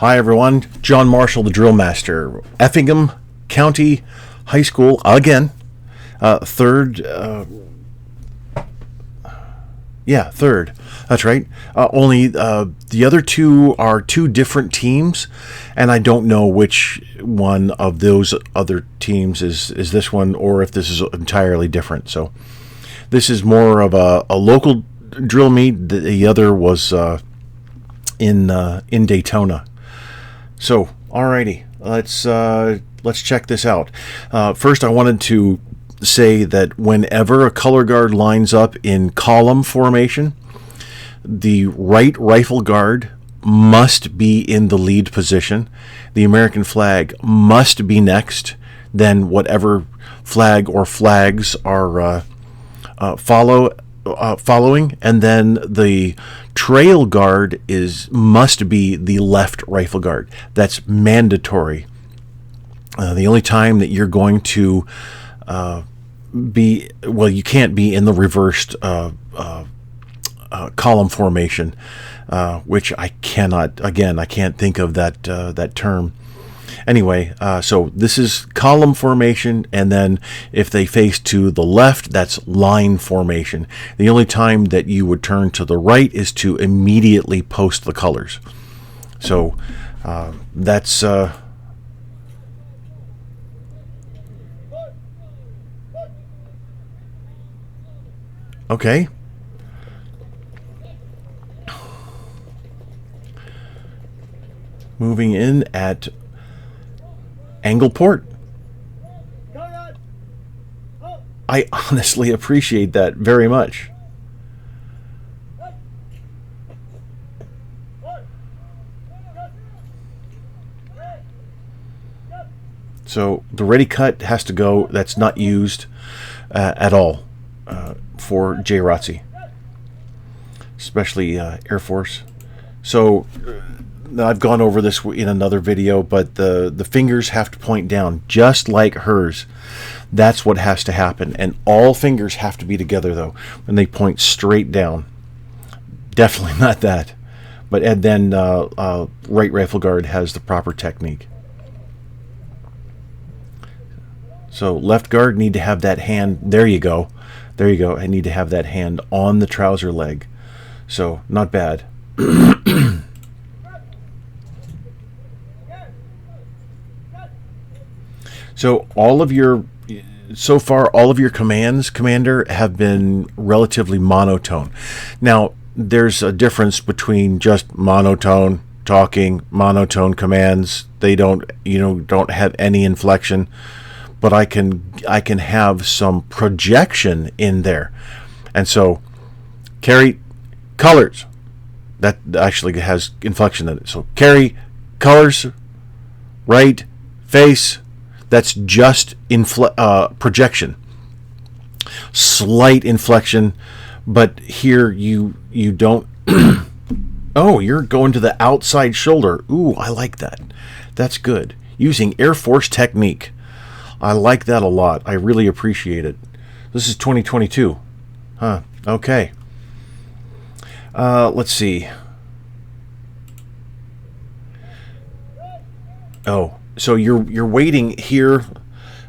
Hi everyone, John Marshall, the DrillMaster, Effingham County High School again. Third. That's right. Only the other two are two different teams, and I don't know which one of those other teams is this one or if this is entirely different. So this is more of a local drill meet. The other was in Daytona. So, alrighty, let's check this out. First, I wanted to say that whenever a color guard lines up in column formation, the right rifle guard must be in the lead position. The American flag must be next. Then whatever flag or flags are following, and then the trail guard must be the left rifle guard. That's mandatory. The only time that you're going to you can't be in the reversed column formation, which I can't think of that term. Anyway, so this is column formation, and then if they face to the left, that's line formation. The only time that you would turn to the right is to immediately post the colors. So that's okay. Moving in at angle port. I honestly appreciate that very much. So the ready cut has to go. That's not used at all for JROTC, especially Air Force. So I've gone over this in another video, but the fingers have to point down, just like hers. That's what has to happen. And all fingers have to be together, though, when they point straight down. Definitely not that. But and then right rifle guard has the proper technique. So left guard need to have that hand. There you go. There you go. I need to have that hand on the trouser leg. So not bad. So so far, all of your commands, Commander, have been relatively monotone. Now, there's a difference between just monotone talking, monotone commands. They don't have any inflection, but I can have some projection in there. And so, carry colors. That actually has inflection in it. So carry colors, right, face. That's just projection. Slight inflection, but here you don't. Oh, you're going to the outside shoulder. Ooh, I like that. That's good. Using Air Force technique. I like that a lot. I really appreciate it. This is 2022. Huh. Okay. Let's see. Oh. So you're waiting here,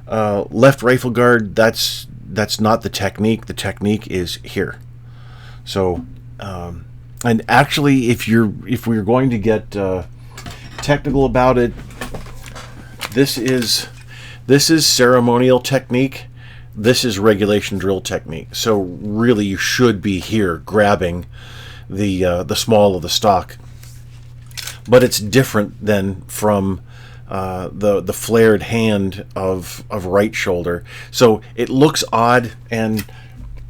left rifle guard. That's not the technique. The technique is here. So, and actually, if we're going to get technical about it, this is ceremonial technique. This is regulation drill technique. So really, you should be here grabbing the small of the stock, but it's different than from the flared hand of right shoulder. So it looks odd, and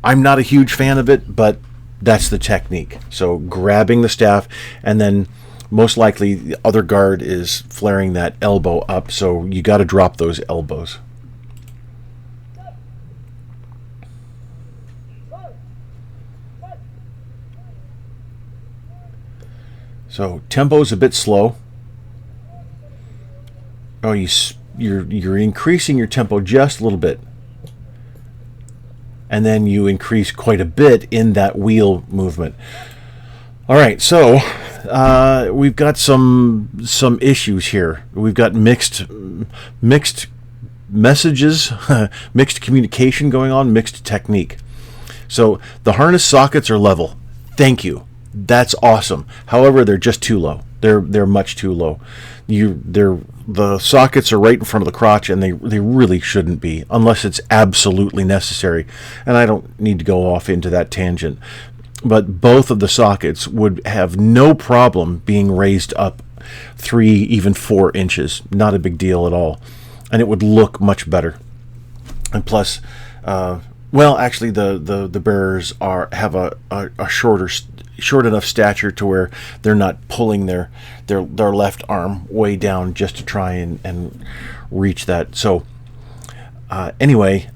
I'm not a huge fan of it, but that's the technique. So grabbing the staff, and then most likely the other guard is flaring that elbow up, so you got to drop those elbows. So tempo's a bit slow. Oh, you're increasing your tempo just a little bit, and then you increase quite a bit in that wheel movement. All right, so we've got some issues here. We've got mixed messages, mixed communication going on, mixed technique. So the harness sockets are level. Thank you. That's awesome. However, they're just too low. They're much too low. The sockets are right in front of the crotch, and they really shouldn't be unless it's absolutely necessary. And I don't need to go off into that tangent. But both of the sockets would have no problem being raised up 3, even 4 inches. Not a big deal at all. And it would look much better. And plus, well, actually, the bearers have a short enough stature to where they're not pulling their left arm way down just to try and reach that. So anyway,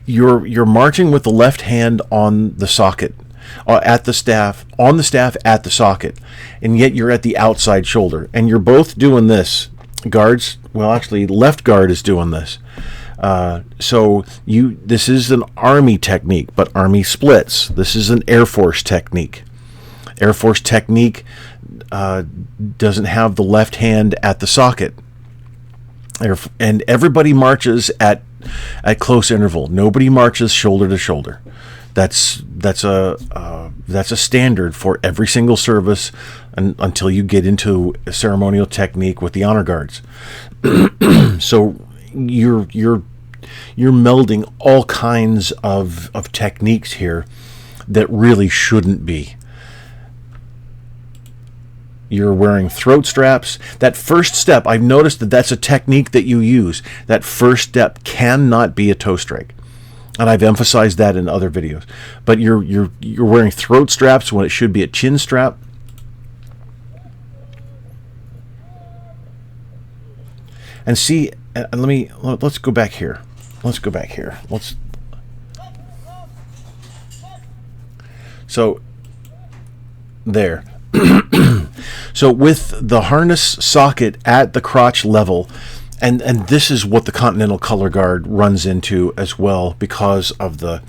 you're marching with the left hand on the socket, at the staff, on the staff at the socket, and yet you're at the outside shoulder, and you're both doing this. Guards, well, actually, left guard is doing this. So this is an Army technique, but Army splits. This is an Air Force technique. Air Force technique doesn't have the left hand at the socket, and everybody marches at close interval. Nobody marches shoulder to shoulder. That's a standard for every single service until you get into a ceremonial technique with the honor guards. So you're melding all kinds of techniques here that really shouldn't be. You're wearing throat straps. That first step, I've noticed that's a technique that you use. That first step cannot be a toe strike, and I've emphasized that in other videos. But you're wearing throat straps when it should be a chin strap. And see, let's go back here. So there. So with the harness socket at the crotch level, and this is what the Continental Color Guard runs into as well, because of the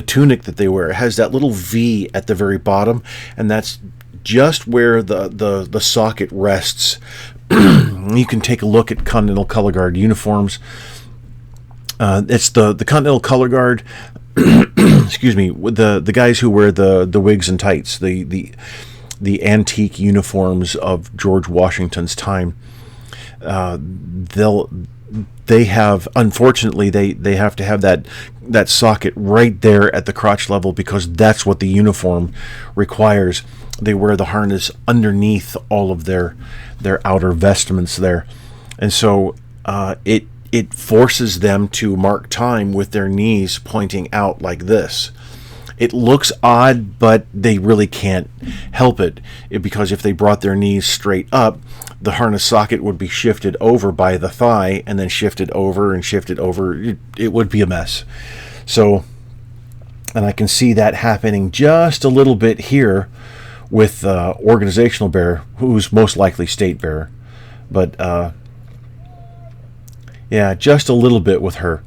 tunic that they wear. It has that little V at the very bottom, and that's just where the socket rests. You can take a look at Continental Color Guard uniforms. It's the Continental Color Guard. Excuse me, the guys who wear the wigs and tights, the antique uniforms of George Washington's time. They have, unfortunately, they have to have that socket right there at the crotch level, because that's what the uniform requires. They wear the harness underneath all of their outer vestments there, and so it forces them to mark time with their knees pointing out like this. It looks odd, but they really can't help it, because if they brought their knees straight up, the harness socket would be shifted over by the thigh, and then shifted over and shifted over. It would be a mess. So, and I can see that happening just a little bit here with organizational bearer, who's most likely state bearer. But yeah, just a little bit with her.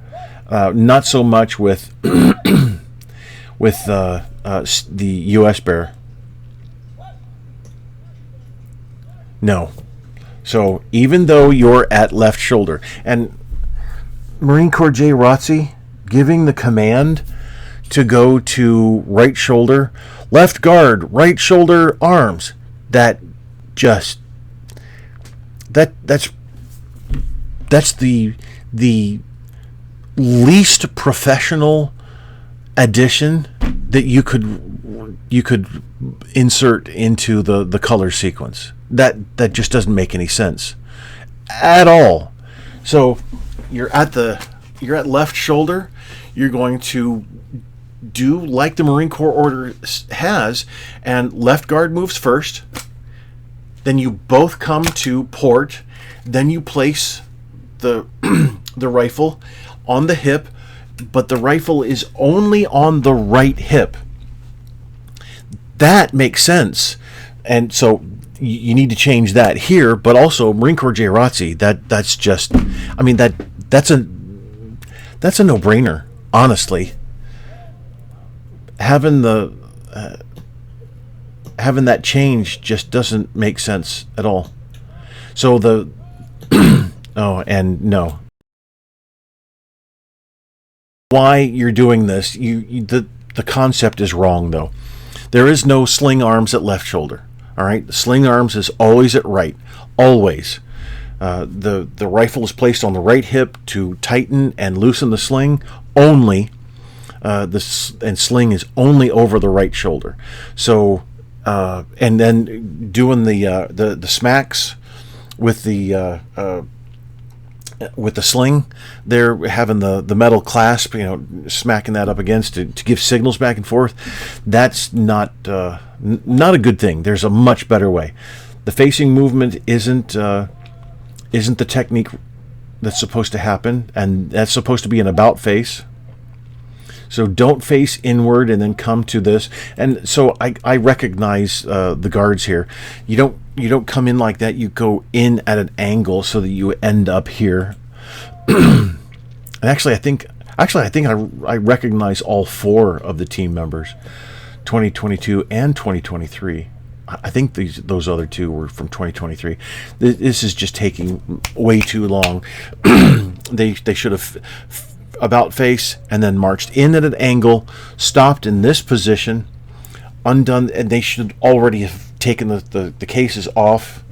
Not so much with with the U.S. bearer. No. So even though you're at left shoulder, and Marine Corps J. ROTC giving the command to go to right shoulder, left guard, right shoulder, arms, that's the least professional addition that you could insert into the color sequence. That just doesn't make any sense at all. So you're at left shoulder. You're going to do like the Marine Corps order has, and left guard moves first. Then you both come to port. Then you place the rifle on the hip, but the rifle is only on the right hip. That makes sense, and so you need to change that here. But also Marine Corps J. ROTC, that's just, I mean, that's a no-brainer, honestly. Having the having that change just doesn't make sense at all. So the oh, and no, why you're doing this, the concept is wrong though. There is no sling arms at left shoulder. All right, the sling arms is always at right, always. The rifle is placed on the right hip to tighten and loosen the sling. Only and sling is only over the right shoulder. So and then doing the smacks with the sling, they're having the metal clasp, smacking that up against to give signals back and forth. That's not a good thing. There's a much better way. The facing movement isn't the technique that's supposed to happen, and that's supposed to be an about face. So don't face inward and then come to this. And so I recognize the guards here. You don't come in like that. You go in at an angle so that you end up here. And actually, I think I recognize all 4 of the team members, 2022 and 2023. I think those other 2 were from 2023. This is just taking way too long. They should have about face and then marched in at an angle, stopped in this position, undone, and they should already have taken the cases off.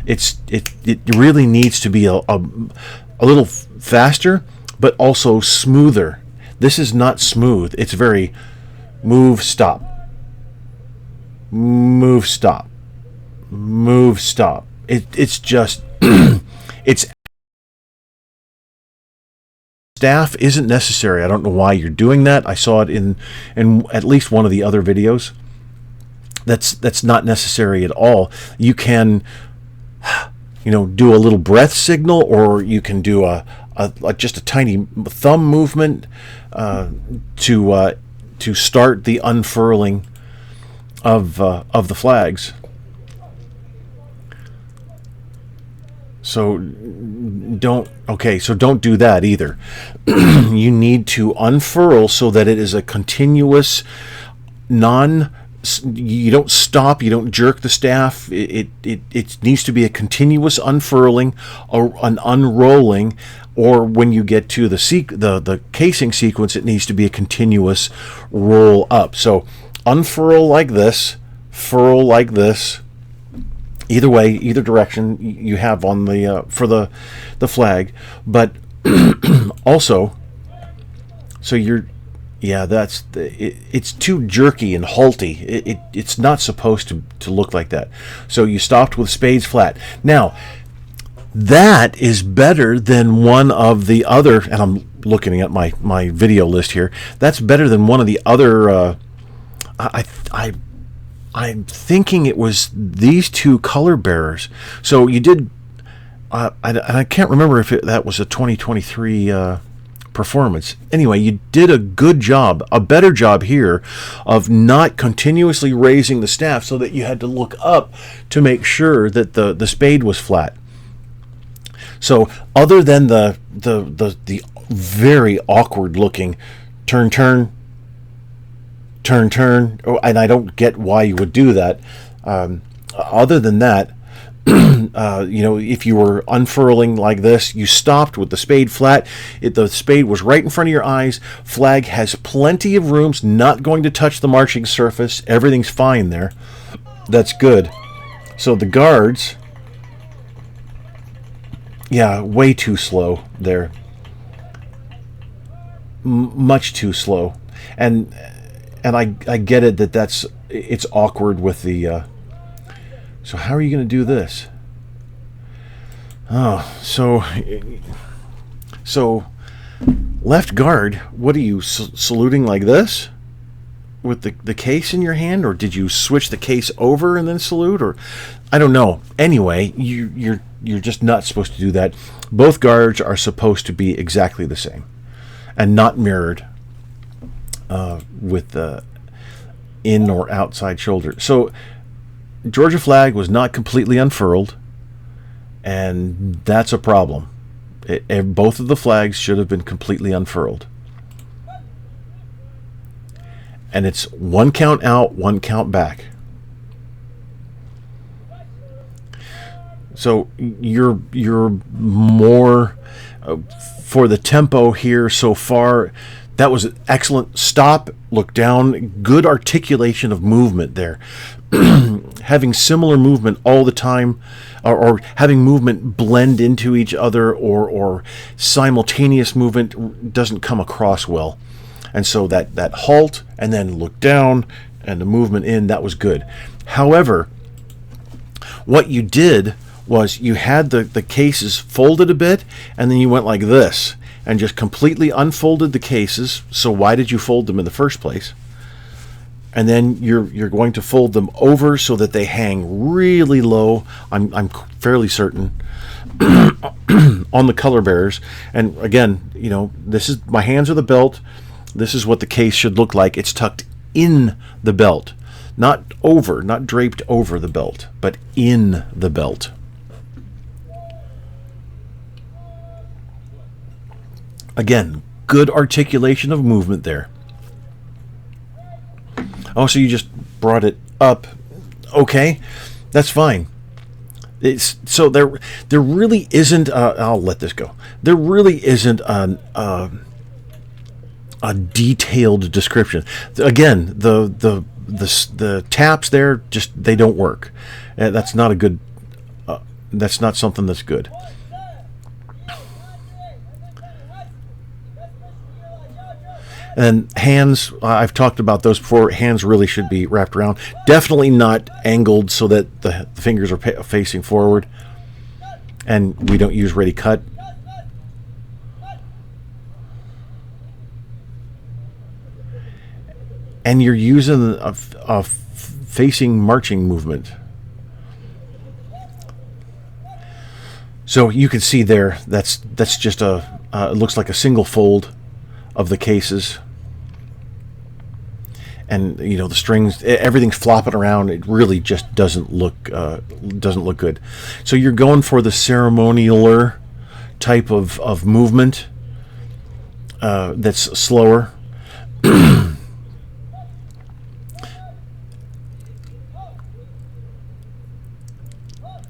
It really needs to be a little faster, but also smoother. This is not smooth. It's very move, stop. Move, stop. Move, stop. It's just it's staff isn't necessary. I don't know why you're doing that. I saw it in at least one of the other videos. That's not necessary at all. You can do a little breath signal, or you can do just a tiny thumb movement to start the unfurling of the flags. So don't do that either. You need to unfurl so that it is a continuous, you don't stop, you don't jerk the staff. It needs to be a continuous unfurling or an unrolling, or when you get to the casing sequence, it needs to be a continuous roll up. So unfurl like this, furl like this. Either way, either direction you have on the for the flag, but also, so it's too jerky and halty. It's not supposed to look like that. So you stopped with spades flat. Now, that is better than one of the other, and I'm looking at my video list here. That's better than one of the other. I'm thinking it was these 2 color bearers. So you did, I can't remember if that was a 2023 performance. Anyway, you did a good job, a better job here of not continuously raising the staff so that you had to look up to make sure that the spade was flat. So other than the very awkward looking turn, and I don't get why you would do that. Other than that, if you were unfurling like this, you stopped with the spade flat. The spade was right in front of your eyes. Flag has plenty of rooms, not going to touch the marching surface. Everything's fine there. That's good. So the guards, way too slow there. Much too slow. And I get it it's awkward with the. So how are you going to do this? Oh, so left guard. What are you saluting like this, with the case in your hand, or did you switch the case over and then salute, or I don't know. Anyway, you're just not supposed to do that. Both guards are supposed to be exactly the same, and not mirrored. With the in or outside shoulder. So Georgia flag was not completely unfurled, and that's a problem. Both of the flags should have been completely unfurled. And it's 1 count out, 1 count back. So you're more for the tempo here so far. That was excellent. Stop, look down, good articulation of movement there. Having similar movement all the time, or having movement blend into each other, or simultaneous movement doesn't come across well. And so that halt and then look down and the movement in, that was good. However, what you did was you had the cases folded a bit, and then you went like this and just completely unfolded the cases. So why did you fold them in the first place? And then you're going to fold them over so that they hang really low. I'm fairly certain on the color bearers. And again, you know, this is, my hands are the belt. This is what the case should look like. It's tucked in the belt, not over, not draped over the belt, but in the belt. Again, good articulation of movement there. Oh, so you just brought it up. Okay, that's fine. It's, so there really isn't. I'll let this go. There really isn't a detailed description. Again, the taps there, just, they don't work. That's not a good. That's not something that's good. And hands, I've talked about those before. Hands really should be wrapped around. Definitely not angled so that the fingers are facing forward. And we don't use ready cut. And you're using a facing marching movement. So you can see there, that's just a, it looks like a single fold of the cases. And you know, the strings, everything's flopping around. It really just doesn't look good. So you're going for the ceremonialer type of movement that's slower.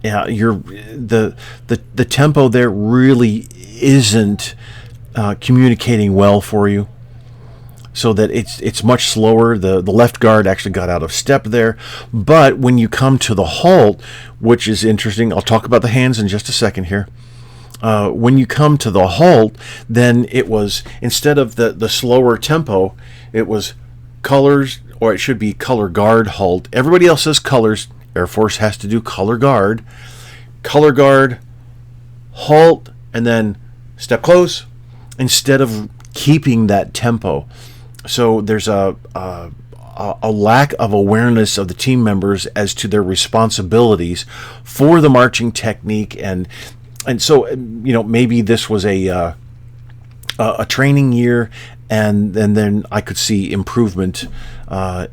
Yeah, the tempo there really isn't communicating well for you. So that it's much slower. The left guard actually got out of step there. But when you come to the halt, which is interesting, I'll talk about the hands in just a second here. When you come to the halt, then it was, instead of the slower tempo, it was colors, or it should be color guard halt. Everybody else says colors. Air Force has to do color guard, halt, and then step close, instead of keeping that tempo. So there's a lack of awareness of the team members as to their responsibilities for the marching technique, and so, you know, maybe this was a training year, and then I could see improvement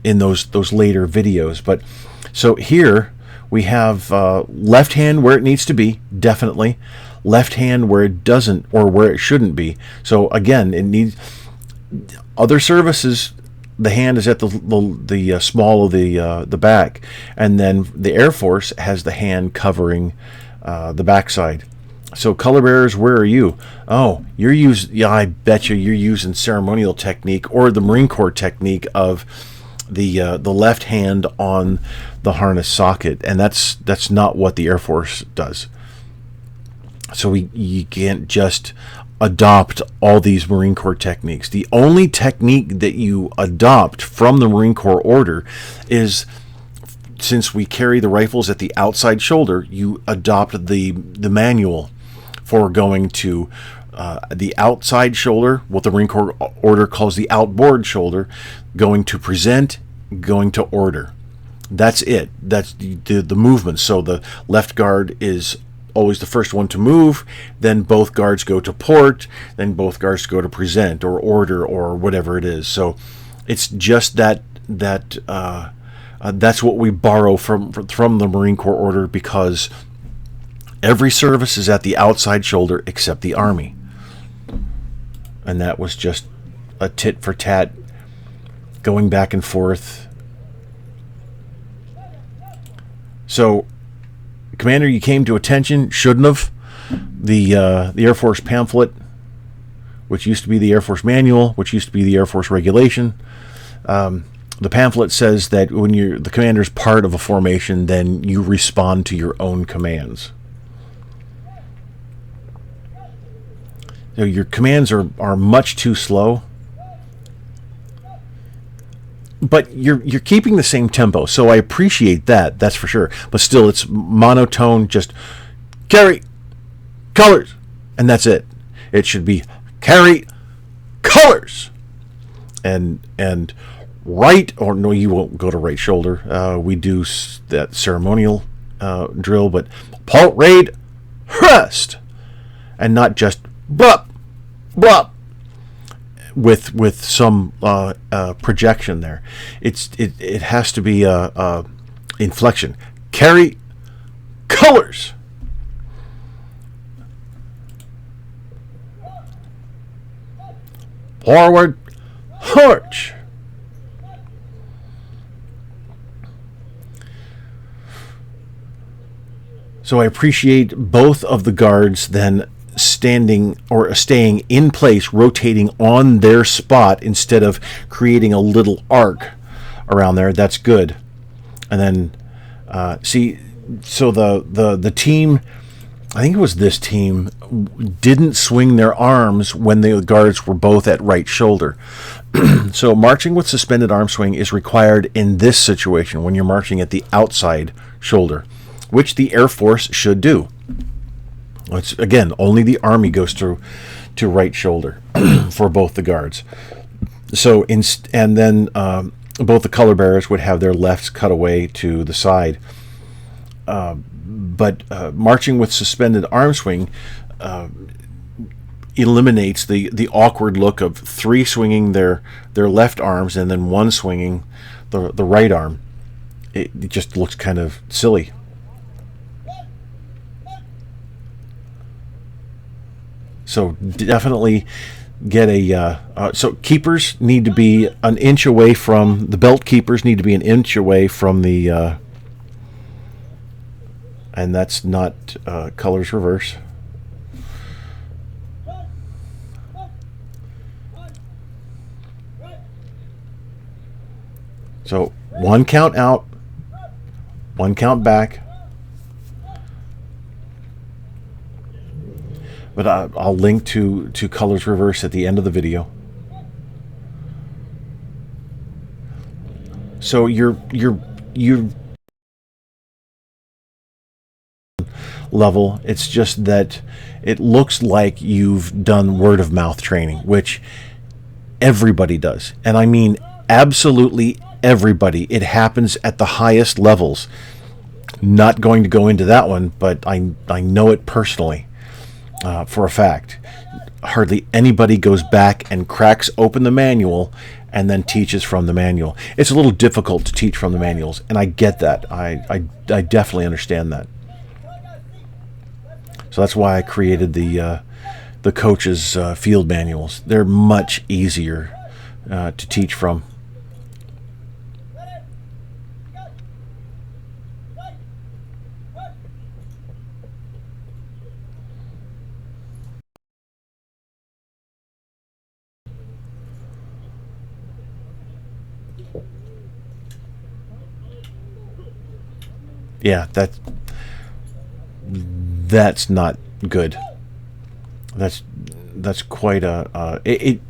in those later videos. But so here we have left hand where it needs to be, definitely. Left hand where it doesn't, or where it shouldn't be. So again, it needs. Other services, the hand is at the small of the back, and then the Air Force has the hand covering the backside. So color bearers, where are you? Oh, you're using. Yeah, I bet you're using ceremonial technique or the Marine Corps technique of the left hand on the harness socket, and that's not what the Air Force does. So you can't just adopt all these Marine Corps techniques. The only technique that you adopt from the Marine Corps order is, since we carry the rifles at the outside shoulder, you adopt the manual for going to the outside shoulder, what the Marine Corps order calls the outboard shoulder, going to present, going to order. That's it. That's the movement. So the left guard is always the first one to move, then both guards go to port, then both guards go to present or order or whatever it is. So it's just that's what we borrow from the Marine Corps order, because every service is at the outside shoulder except the Army. And that was just a tit for tat, going back and forth. So Commander, you came to attention. Shouldn't have. The Air Force pamphlet, which used to be the Air Force manual, which used to be the Air Force regulation. The pamphlet says that when the commander's part of a formation, then you respond to your own commands. So your commands are much too slow, but you're keeping the same tempo. So I appreciate that. That's for sure. But still, it's monotone. Just carry colors, and that's it. It should be carry colors, and right, or no, you won't go to right shoulder. We do that ceremonial drill, but halt, raid, rest, and not just blup, blup, with some projection there. It has to be a inflection. Carry colors. Forward, march. So I appreciate both of the guards then standing or staying in place, rotating on their spot instead of creating a little arc around there. That's good. And then see, so the team, I think it was this team, didn't swing their arms when the guards were both at right shoulder. So marching with suspended arm swing is required in this situation when you're marching at the outside shoulder, which the Air Force should do. It's, again, only the Army goes to right shoulder for both the guards. So, and then both the color bearers would have their lefts cut away to the side. But marching with suspended arm swing eliminates the awkward look of three swinging their left arms and then one swinging the right arm. It just looks kind of silly. So definitely get so keepers need to be an inch away from the belt. Keepers need to be an inch away from the and that's not colors reverse. So one count out, one count back. But I'll link to colors reverse at the end of the video. So you're level. It's just that it looks like you've done word of mouth training, which everybody does, and I mean absolutely everybody. It happens at the highest levels. Not going to go into that one, but I know it personally. For a fact, hardly anybody goes back and cracks open the manual and then teaches from the manual. It's a little difficult to teach from the manuals, and I get that. I definitely understand that. So that's why I created the coaches' field manuals. They're much easier to teach from. Yeah, that's not good. That's quite a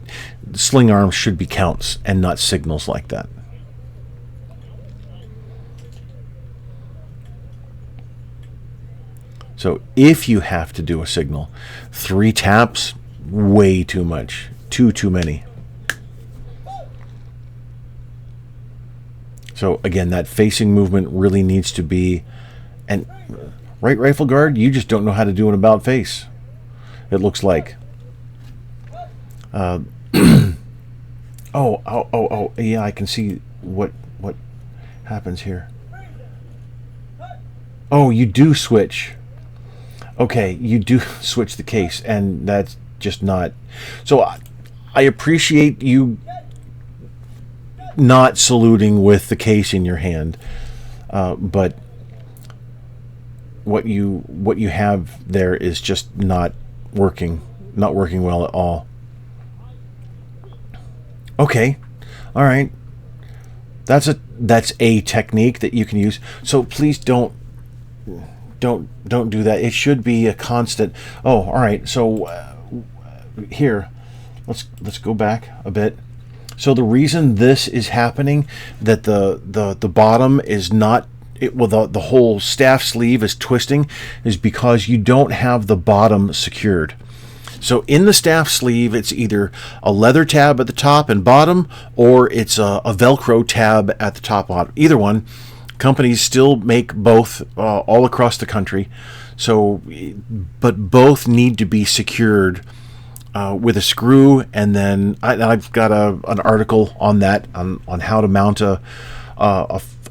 sling arms should be counts and not signals like that. So if you have to do a signal, 3 taps, way too much, too many. So again, that facing movement really needs to be, and right rifle guard, you just don't know how to do an about face. It looks like. Oh, yeah, I can see what happens here. Oh, you do switch. Okay, you do switch the case, and that's just not. So I appreciate you not saluting with the case in your hand, but what you have there is just not working well at all. Okay, all right. That's a technique that you can use. So please don't do that. It should be a constant. Oh, all right. So here, let's go back a bit. So the reason this is happening, that the bottom is not the whole staff sleeve is twisting, is because you don't have the bottom secured. So in the staff sleeve, it's either a leather tab at the top and bottom, or it's a Velcro tab at the top and bottom. Either one. Companies still make both all across the country. So, but both need to be secured with a screw. And then I've got an article on that, on how to mount a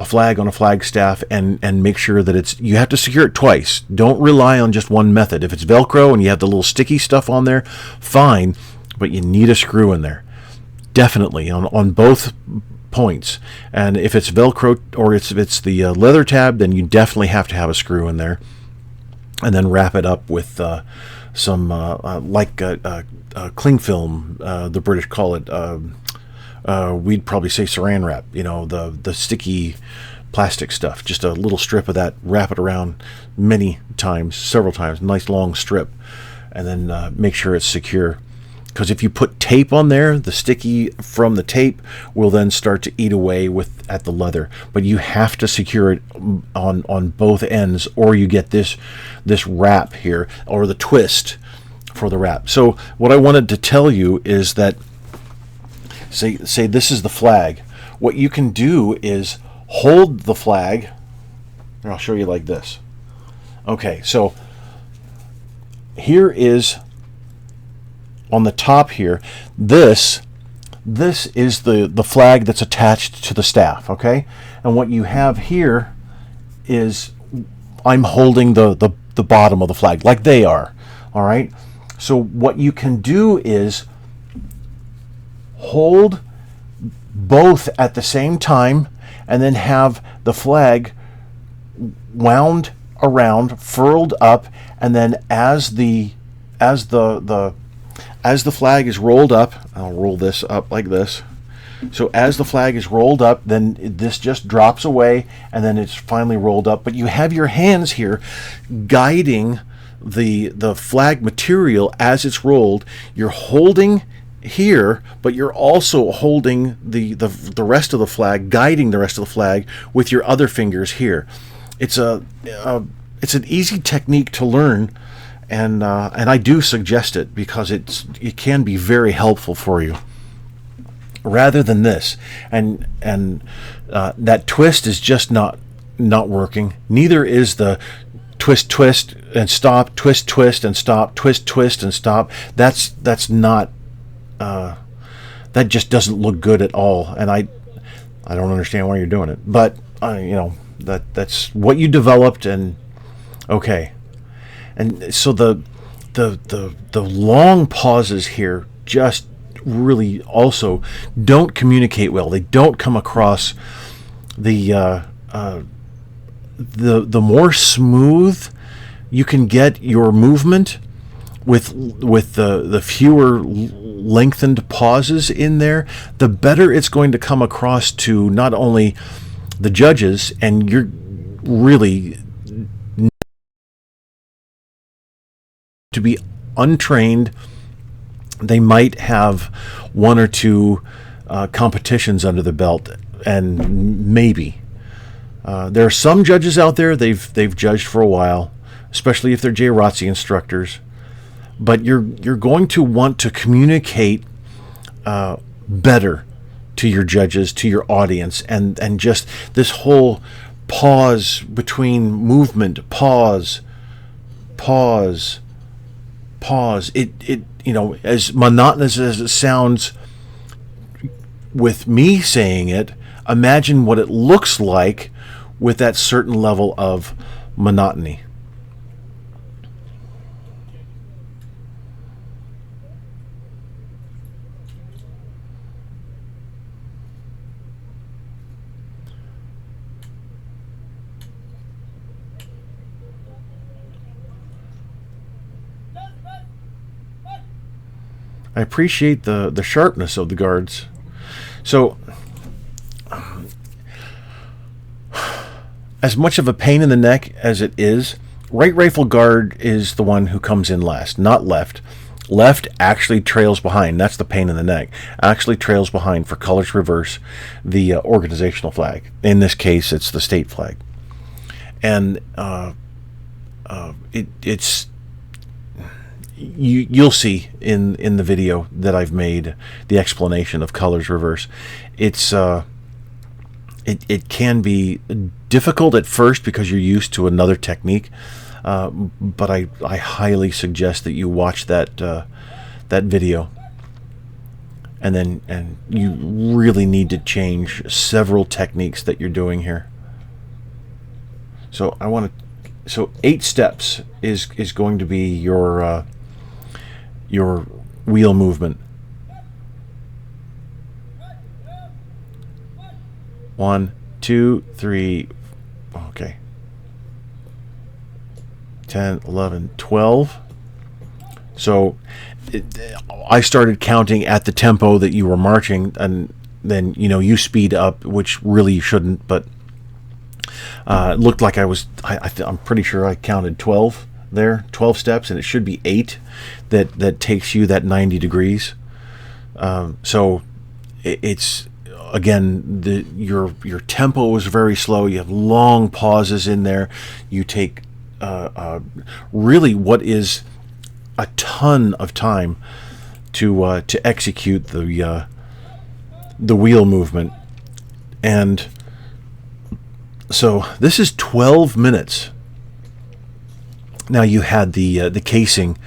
flag on a flag staff and make sure that you have to secure it twice. Don't rely on just one method. If it's Velcro and you have the little sticky stuff on there, fine, but you need a screw in there. Definitely on both points. And if it's Velcro or if it's the leather tab, then you definitely have to have a screw in there. And then wrap it up with some cling film, the British call it. We'd probably say saran wrap, the sticky plastic stuff. Just a little strip of that, wrap it around several times, nice long strip, and then make sure it's secure. Because if you put tape on there, the sticky from the tape will then start to eat away at the leather. But you have to secure it on both ends, or you get this wrap here, or the twist for the wrap. So what I wanted to tell you is that, say this is the flag. What you can do is hold the flag, and I'll show you like this. Okay, so here is, on the top here, this is the flag that's attached to the staff, okay? And what you have here is, I'm holding the bottom of the flag like they are, all right? So what you can do is hold both at the same time and then have the flag wound around, furled up, and then as the flag is rolled up, I'll roll this up like this. So as the flag is rolled up, then this just drops away, and then it's finally rolled up. But you have your hands here guiding the flag material as it's rolled. You're holding here, but you're also holding the rest of the flag, guiding the rest of the flag with your other fingers here. It's an easy technique to learn. And I do suggest it because it can be very helpful for you. Rather than this, and that twist is just not working. Neither is the twist and stop, twist and stop, twist and stop. That's not. That just doesn't look good at all. And I don't understand why you're doing it. But that's what you developed, and okay. And so the long pauses here just really also don't communicate well. They don't come across. The more smooth you can get your movement with the fewer lengthened pauses in there, the better it's going to come across to not only the judges, and you're really to be untrained. They might have one or two competitions under the belt, and maybe there are some judges out there they've judged for a while, especially if they're JROTC instructors. But you're going to want to communicate better to your judges, to your audience, and just this whole pause between movement, pause. It as monotonous as it sounds with me saying it, imagine what it looks like with that certain level of monotony. I appreciate the sharpness of the guards. So, as much of a pain in the neck as it is, right rifle guard is the one who comes in last, not left. Left actually trails behind. That's the pain in the neck. Actually trails behind for colors reverse the organizational flag. In this case, it's the state flag. And it's you'll see in the video that I've made the explanation of colors reverse. It's it can be difficult at first because you're used to another technique. But I highly suggest that you watch that video, and you really need to change several techniques that you're doing here. So 8 steps is going to be your wheel movement. 1, 2, 3. Okay. 10, 11, 12. So I started counting at the tempo that you were marching, and then you speed up, which really you shouldn't, but it looked like I'm pretty sure I counted 12 there, 12 steps, and it should be 8 that takes you that 90 degrees. So it's again, your tempo is very slow. You have long pauses in there. You take really what is a ton of time to execute the wheel movement. And so this is 12 minutes. Now you had the casing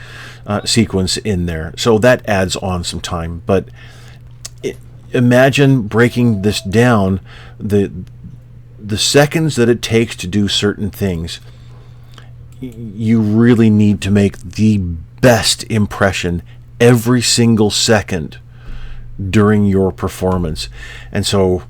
sequence in there, so that adds on some time. But imagine breaking this down, the seconds that it takes to do certain things. You really need to make the best impression every single second during your performance. And so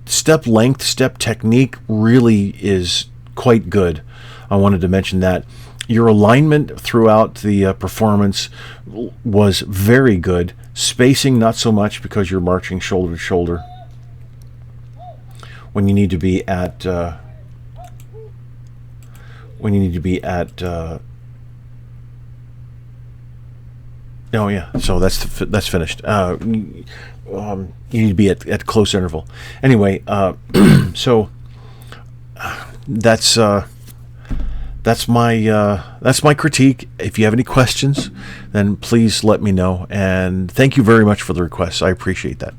step length, step technique really is quite good. I wanted to mention that. Your alignment throughout the performance was very good. Spacing, not so much, because you're marching shoulder to shoulder when you need to be at oh yeah, so that's finished. You need to be at close interval. Anyway, so that's my critique. If you have any questions, then please let me know. And thank you very much for the requests. I appreciate that.